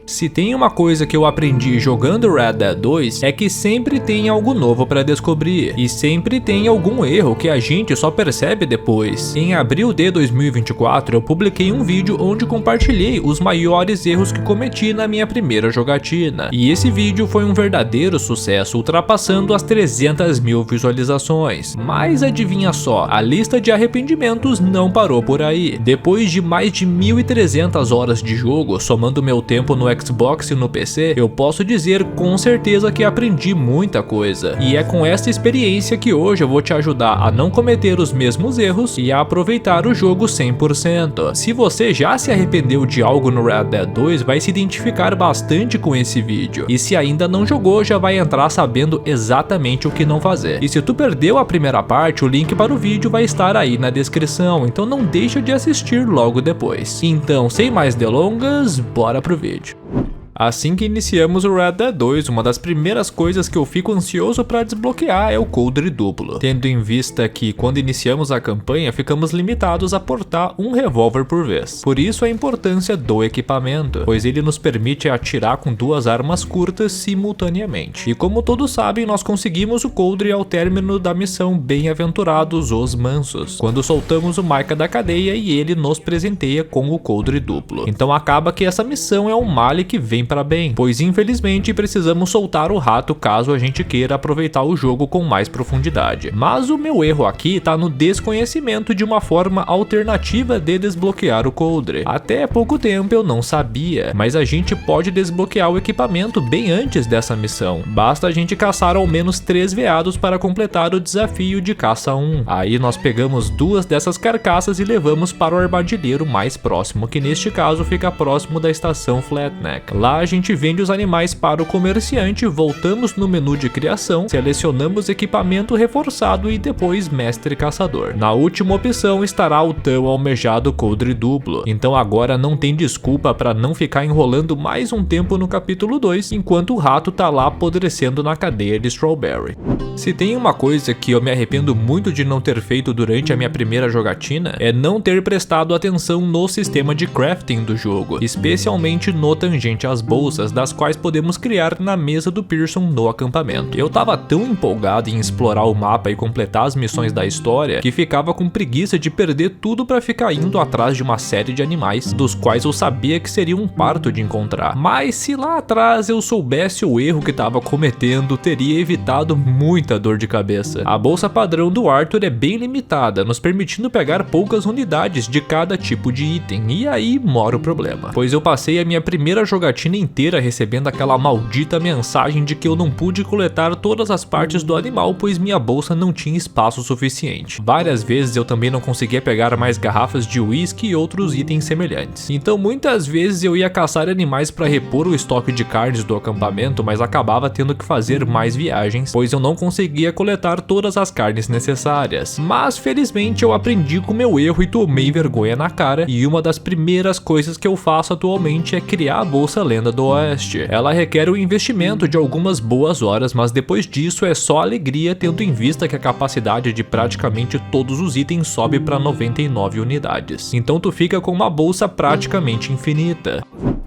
Se tem uma coisa que eu aprendi jogando Red Dead 2 é que sempre tem algo novo para descobrir, e sempre tem algum erro que a gente só percebe depois. Em abril de 2024 eu publiquei um vídeo onde compartilhei os maiores erros que cometi na minha primeira jogatina, e esse vídeo foi um verdadeiro sucesso, ultrapassando as 300 mil visualizações. Mas adivinha só, a lista de arrependimentos não parou por aí. Depois de mais de 1.300 horas de jogo, somando meu tempo no Xbox e no PC, eu posso dizer com certeza que aprendi muita coisa. E é com essa experiência que hoje eu vou te ajudar a não cometer os mesmos erros e a aproveitar o jogo 100%. Se você já se arrependeu de algo no Red Dead 2, vai se identificar bastante com esse vídeo. E se ainda não jogou, já vai entrar sabendo exatamente o que não fazer. E se tu perdeu a primeira parte, o link para o vídeo vai estar aí na descrição, então não deixa de assistir logo depois. Então, sem mais delongas, bora pro vídeo. Assim que iniciamos o Red Dead 2, uma das primeiras coisas que eu fico ansioso para desbloquear é o coldre duplo, tendo em vista que quando iniciamos a campanha ficamos limitados a portar um revólver por vez. Por isso a importância do equipamento, pois ele nos permite atirar com duas armas curtas simultaneamente. E como todos sabem, nós conseguimos o coldre ao término da missão Bem-aventurados os Mansos, quando soltamos o Micah da cadeia e ele nos presenteia com o coldre duplo. Então acaba que essa missão é um male que vem para bem, pois infelizmente precisamos soltar o rato caso a gente queira aproveitar o jogo com mais profundidade. Mas o meu erro aqui tá no desconhecimento de uma forma alternativa de desbloquear o coldre. Até pouco tempo eu não sabia, mas a gente pode desbloquear o equipamento bem antes dessa missão. Basta a gente caçar ao menos 3 veados para completar o desafio de caça 1. Aí nós pegamos 2 dessas carcaças e levamos para o armadilheiro mais próximo, que neste caso fica próximo da estação Flatneck. Lá a gente vende os animais para o comerciante, voltamos no menu de criação, selecionamos equipamento reforçado e depois mestre caçador. Na última opção estará o tão almejado coldre duplo, então agora não tem desculpa para não ficar enrolando mais um tempo no capítulo 2, enquanto o rato tá lá apodrecendo na cadeia de Strawberry. Se tem uma coisa que eu me arrependo muito de não ter feito durante a minha primeira jogatina, é não ter prestado atenção no sistema de crafting do jogo, especialmente no tangente às bolsas, das quais podemos criar na mesa do Pearson no acampamento. Eu tava tão empolgado em explorar o mapa e completar as missões da história, que ficava com preguiça de perder tudo para ficar indo atrás de uma série de animais, dos quais eu sabia que seria um parto de encontrar. Mas se lá atrás eu soubesse o erro que tava cometendo, teria evitado muita dor de cabeça. A bolsa padrão do Arthur é bem limitada, nos permitindo pegar poucas unidades de cada tipo de item, e aí mora o problema, pois eu passei a minha primeira jogatina inteira recebendo aquela maldita mensagem de que eu não pude coletar todas as partes do animal, pois minha bolsa não tinha espaço suficiente. Várias vezes eu também não conseguia pegar mais garrafas de uísque e outros itens semelhantes. Então muitas vezes eu ia caçar animais para repor o estoque de carnes do acampamento, mas acabava tendo que fazer mais viagens, pois eu não conseguia coletar todas as carnes necessárias. Mas felizmente eu aprendi com meu erro e tomei vergonha na cara, e uma das primeiras coisas que eu faço atualmente é criar a bolsa Lenda do Oeste. Ela requer o investimento de algumas boas horas, mas depois disso é só alegria, tendo em vista que a capacidade de praticamente todos os itens sobe para 99 unidades. Então tu fica com uma bolsa praticamente infinita.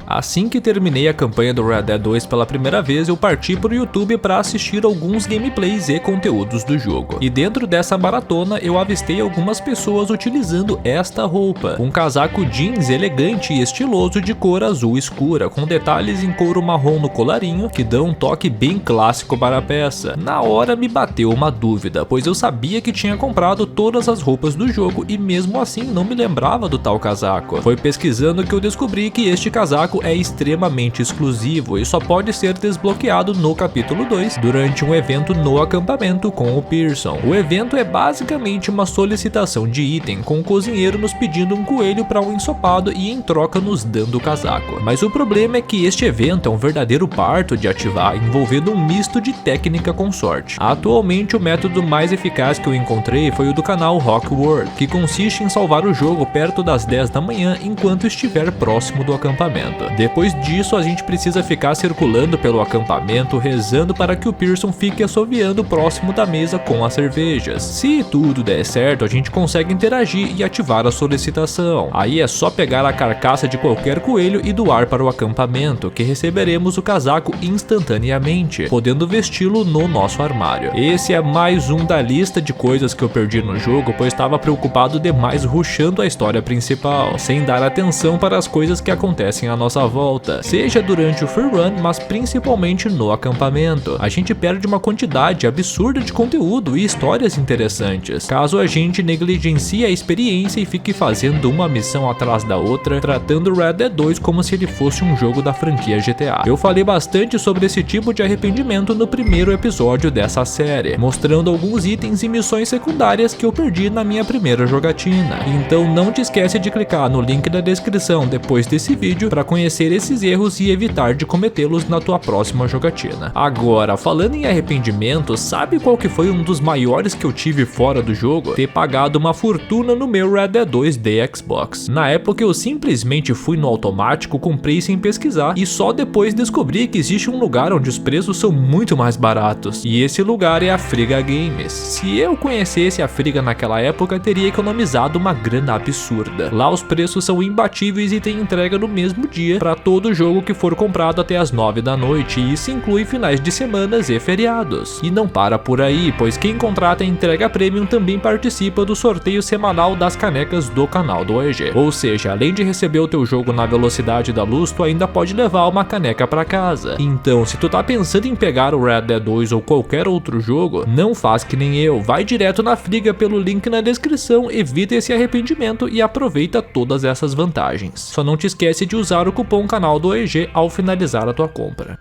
Assim que terminei a campanha do Red Dead 2 pela primeira vez, eu parti pro YouTube para assistir alguns gameplays e conteúdos do jogo. E dentro dessa maratona eu avistei algumas pessoas utilizando esta roupa, um casaco jeans elegante e estiloso de cor azul escura, com detalhes em couro marrom no colarinho, que dão um toque bem clássico para a peça. Na hora me bateu uma dúvida, pois eu sabia que tinha comprado todas as roupas do jogo e mesmo assim não me lembrava do tal casaco. Foi pesquisando que eu descobri que este casaco é extremamente exclusivo e só pode ser desbloqueado no capítulo 2 durante um evento no acampamento com o Pearson. O evento é basicamente uma solicitação de item, com o cozinheiro nos pedindo um coelho para um ensopado e em troca nos dando o casaco. Mas o problema é que este evento é um verdadeiro parto de ativar, envolvendo um misto de técnica com sorte. Atualmente o método mais eficaz que eu encontrei foi o do canal Rock World, que consiste em salvar o jogo perto das 10 da manhã enquanto estiver próximo do acampamento. acampamento. Depois disso, a gente precisa ficar circulando pelo acampamento, rezando para que o Pearson fique assoviando próximo da mesa com as cervejas. Se tudo der certo, a gente consegue interagir e ativar a solicitação. Aí é só pegar a carcaça de qualquer coelho e doar para o acampamento, que receberemos o casaco instantaneamente, podendo vesti-lo no nosso armário. Esse é mais um da lista de coisas que eu perdi no jogo, pois estava preocupado demais rushando a história principal, sem dar atenção para as coisas que acontecem à nossa volta, seja durante o free run, mas principalmente no acampamento. A gente perde uma quantidade absurda de conteúdo e histórias interessantes, caso a gente negligencie a experiência e fique fazendo uma missão atrás da outra, tratando Red Dead 2 como se ele fosse um jogo da franquia GTA. Eu falei bastante sobre esse tipo de arrependimento no primeiro episódio dessa série, mostrando alguns itens e missões secundárias que eu perdi na minha primeira jogatina. Então não te esquece de clicar no link da descrição depois desse vídeo para conhecer esses erros e evitar de cometê-los na tua próxima jogatina. Agora, falando em arrependimento, sabe qual que foi um dos maiores que eu tive fora do jogo? Ter pagado uma fortuna no meu Red Dead 2 de Xbox. Na época eu simplesmente fui no automático, comprei sem pesquisar e só depois descobri que existe um lugar onde os preços são muito mais baratos, e esse lugar é a Friga Games. Se eu conhecesse a Friga naquela época, teria economizado uma grana absurda. Lá os preços são imbatíveis e tem entrega no mesmo dia para todo jogo que for comprado até as 9 da noite, e isso inclui finais de semanas e feriados. E não para por aí, pois quem contrata a entrega premium também participa do sorteio semanal das canecas do canal do EG. Ou seja, além de receber o teu jogo na velocidade da luz, tu ainda pode levar uma caneca para casa. Então, se tu tá pensando em pegar o Red Dead 2 ou qualquer outro jogo, não faz que nem eu, vai direto na Friga pelo link na descrição, evita esse arrependimento e aproveita todas essas vantagens. Só não te esquece de usar o cupom canal do EG ao finalizar a tua compra.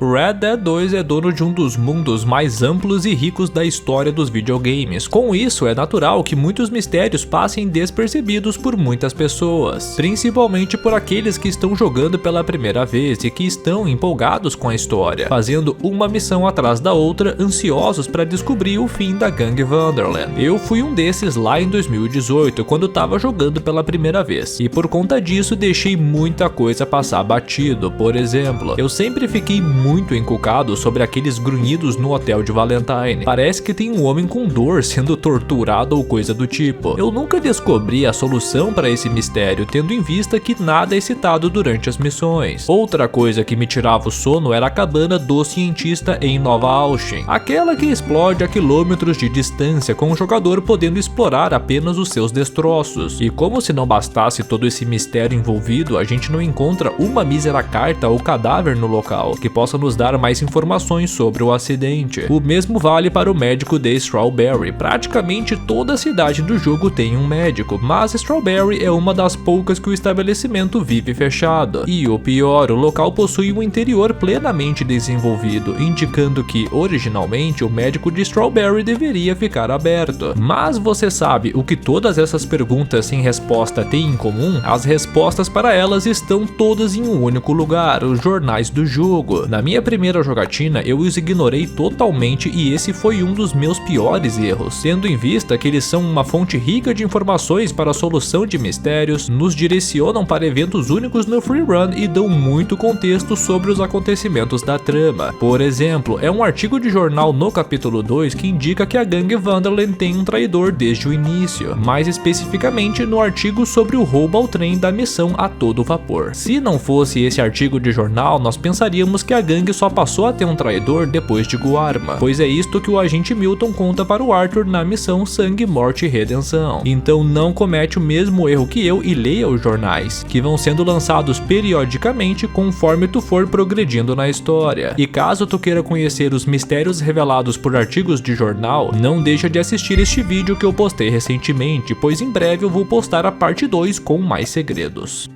Red Dead 2 é dono de um dos mundos mais amplos e ricos da história dos videogames. Com isso, é natural que muitos mistérios passem despercebidos por muitas pessoas, principalmente por aqueles que estão jogando pela primeira vez e que estão empolgados com a história, fazendo uma missão atrás da outra, ansiosos para descobrir o fim da Gangue Vanderland. Eu fui um desses lá em 2018, quando estava jogando pela primeira vez, e por conta disso deixei muita coisa passar batido. Por exemplo, eu sempre fiquei muito encucado sobre aqueles grunhidos no hotel de Valentine. Parece que tem um homem com dor sendo torturado ou coisa do tipo. Eu nunca descobri a solução para esse mistério, tendo em vista que nada é citado durante as missões. Outra coisa que me tirava o sono era a cabana do cientista em Nova Austin, aquela que explode a quilômetros de distância, com o jogador podendo explorar apenas os seus destroços. E como se não bastasse todo esse mistério envolvido, a gente não encontra uma mísera carta ou cadáver no local que possa nos dar mais informações sobre o acidente. O mesmo vale para o médico de Strawberry. Praticamente toda a cidade do jogo tem um médico, mas Strawberry é uma das poucas que o estabelecimento vive fechado. E o pior, o local possui um interior plenamente desenvolvido, indicando que, originalmente, o médico de Strawberry deveria ficar aberto. Mas você sabe o que todas essas perguntas sem resposta têm em comum? As respostas para elas estão todas em um único lugar, os jornais do jogo. Na minha primeira jogatina, eu os ignorei totalmente e esse foi um dos meus piores erros, tendo em vista que eles são uma fonte rica de informações para a solução de mistérios, nos direcionam para eventos únicos no free run e dão muito contexto sobre os acontecimentos da trama. Por exemplo, é um artigo de jornal no capítulo 2 que indica que a Gangue Vanderland tem um traidor desde o início, mais especificamente no artigo sobre o roubo ao trem da missão A Todo Vapor. Se não fosse esse artigo de jornal, nós pensaríamos que a gangue só passou a ter um traidor depois de Guarma, pois é isto que o agente Milton conta para o Arthur na missão Sangue, Morte e Redenção. Então não comete o mesmo erro que eu e leia os jornais, que vão sendo lançados periodicamente conforme tu for progredindo na história. E caso tu queira conhecer os mistérios revelados por artigos de jornal, não deixa de assistir este vídeo que eu postei recentemente, pois em breve eu vou postar a parte 2 com mais segredos.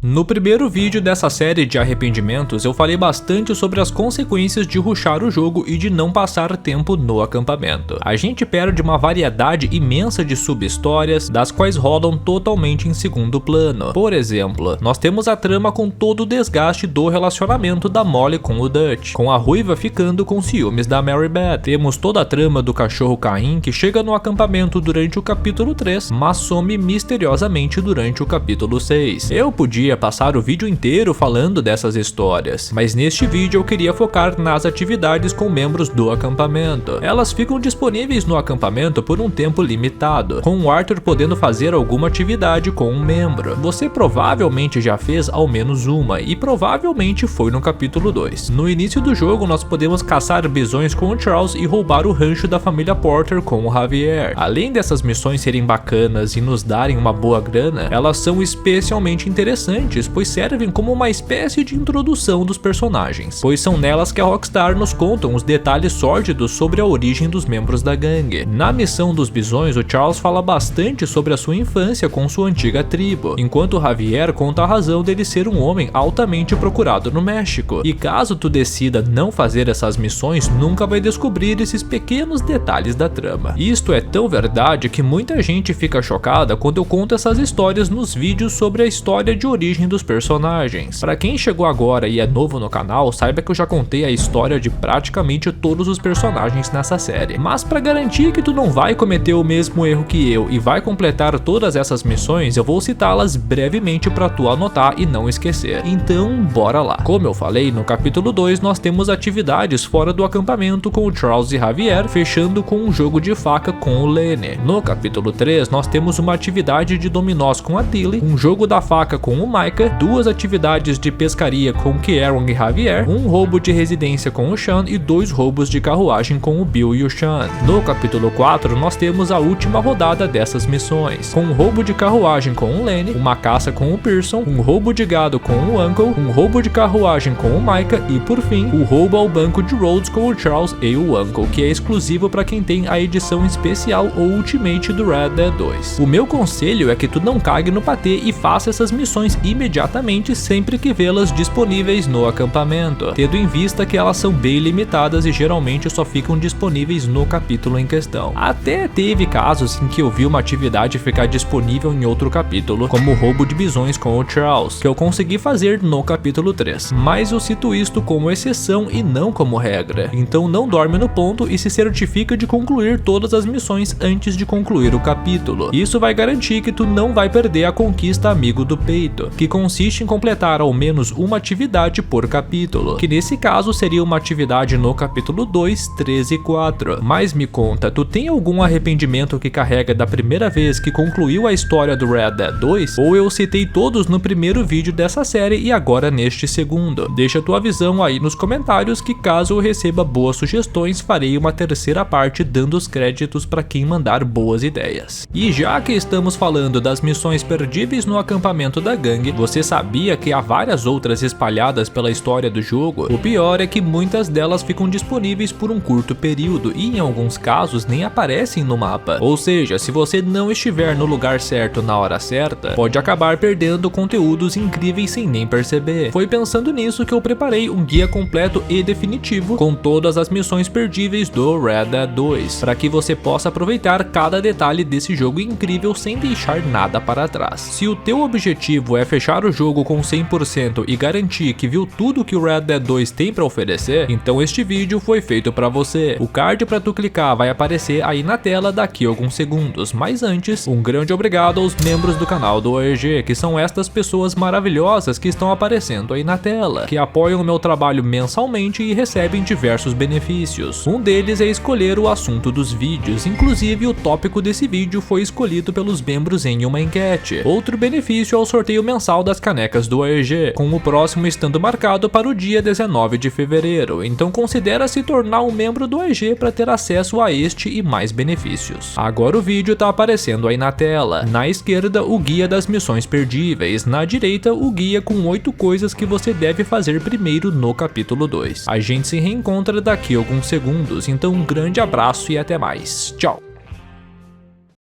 No primeiro vídeo dessa série de arrependimentos, eu falei bastante sobre as consequências de rushar o jogo e de não passar tempo no acampamento. A gente perde uma variedade imensa de sub-histórias, das quais rolam totalmente em segundo plano. Por exemplo, nós temos a trama com todo o desgaste do relacionamento da Molly com o Dutch, com a ruiva ficando com ciúmes da Mary Beth. Temos toda a trama do cachorro Caim, que chega no acampamento durante o capítulo 3, mas some misteriosamente durante o capítulo 6. Eu podia poderia passar o vídeo inteiro falando dessas histórias, mas neste vídeo eu queria focar nas atividades com membros do acampamento. Elas ficam disponíveis no acampamento por um tempo limitado, com o Arthur podendo fazer alguma atividade com um membro. Você provavelmente já fez ao menos uma, e provavelmente foi no capítulo 2. No início do jogo nós podemos caçar bisões com o Charles e roubar o rancho da família Porter com o Javier. Além dessas missões serem bacanas e nos darem uma boa grana, elas são especialmente interessantes, pois servem como uma espécie de introdução dos personagens, pois são nelas que a Rockstar nos contam os detalhes sórdidos sobre a origem dos membros da gangue. Na missão dos bisões, o Charles fala bastante sobre a sua infância com sua antiga tribo, enquanto o Javier conta a razão dele ser um homem altamente procurado no México. E caso tu decida não fazer essas missões, nunca vai descobrir esses pequenos detalhes da trama. Isto é tão verdade que muita gente fica chocada quando eu conto essas histórias nos vídeos sobre a história de origem dos personagens. Para quem chegou agora e é novo no canal, saiba que eu já contei a história de praticamente todos os personagens nessa série. Mas para garantir que tu não vai cometer o mesmo erro que eu e vai completar todas essas missões, eu vou citá-las brevemente para tu anotar e não esquecer. Então, bora lá. Como eu falei, no capítulo 2 nós temos atividades fora do acampamento com o Charles e Javier, fechando com um jogo de faca com o Lenny. No capítulo 3 nós temos uma atividade de dominós com a Tilly, um jogo da faca com o Micah, duas atividades de pescaria com Kieron e Javier, um roubo de residência com o Sean e 2 roubos de carruagem com o Bill e o Sean. No capítulo 4 nós temos a última rodada dessas missões, com um roubo de carruagem com o Lenny, uma caça com o Pearson, um roubo de gado com o Uncle, um roubo de carruagem com o Micah e, por fim, o roubo ao banco de Rhodes com o Charles e o Uncle, que é exclusivo para quem tem a edição especial ou Ultimate do Red Dead 2. O meu conselho é que tu não cague no patê e faça essas missões imediatamente sempre que vê-las disponíveis no acampamento, tendo em vista que elas são bem limitadas e geralmente só ficam disponíveis no capítulo em questão. Até teve casos em que eu vi uma atividade ficar disponível em outro capítulo, como o roubo de bisões com o Charles, que eu consegui fazer no capítulo 3, mas eu cito isto como exceção e não como regra. Então não dorme no ponto e se certifica de concluir todas as missões antes de concluir o capítulo. Isso vai garantir que tu não vai perder a conquista amigo do peito, que consiste em completar ao menos uma atividade por capítulo, que nesse caso seria uma atividade no capítulo 2, 3 e 4. Mas me conta, tu tem algum arrependimento que carrega da primeira vez que concluiu a história do Red Dead 2? Ou eu citei todos no primeiro vídeo dessa série e agora neste segundo? Deixa tua visão aí nos comentários que caso eu receba boas sugestões, farei uma terceira parte dando os créditos para quem mandar boas ideias. E já que estamos falando das missões perdíveis no acampamento da gangue, você sabia que há várias outras espalhadas pela história do jogo? O pior é que muitas delas ficam disponíveis por um curto período e em alguns casos nem aparecem no mapa. Ou seja, se você não estiver no lugar certo na hora certa, pode acabar perdendo conteúdos incríveis sem nem perceber. Foi pensando nisso que eu preparei um guia completo e definitivo com todas as missões perdíveis do Red Dead 2, para que você possa aproveitar cada detalhe desse jogo incrível sem deixar nada para trás. Se o teu objetivo é fechar o jogo com 100% e garantir que viu tudo que o Red Dead 2 tem para oferecer, então este vídeo foi feito para você. O card para tu clicar vai aparecer aí na tela daqui a alguns segundos, mas antes, um grande obrigado aos membros do canal do OEG, que são estas pessoas maravilhosas que estão aparecendo aí na tela, que apoiam o meu trabalho mensalmente e recebem diversos benefícios. Um deles é escolher o assunto dos vídeos, inclusive o tópico desse vídeo foi escolhido pelos membros em uma enquete. Outro benefício é o sorteio mensal das canecas do OEG, com o próximo estando marcado para o dia 19 de fevereiro, então considera se tornar um membro do OEG para ter acesso a este e mais benefícios. Agora o vídeo tá aparecendo aí na tela. Na esquerda, o guia das missões perdíveis, na direita, o guia com 8 coisas que você deve fazer primeiro no capítulo 2. A gente se reencontra daqui a alguns segundos, então um grande abraço e até mais. Tchau!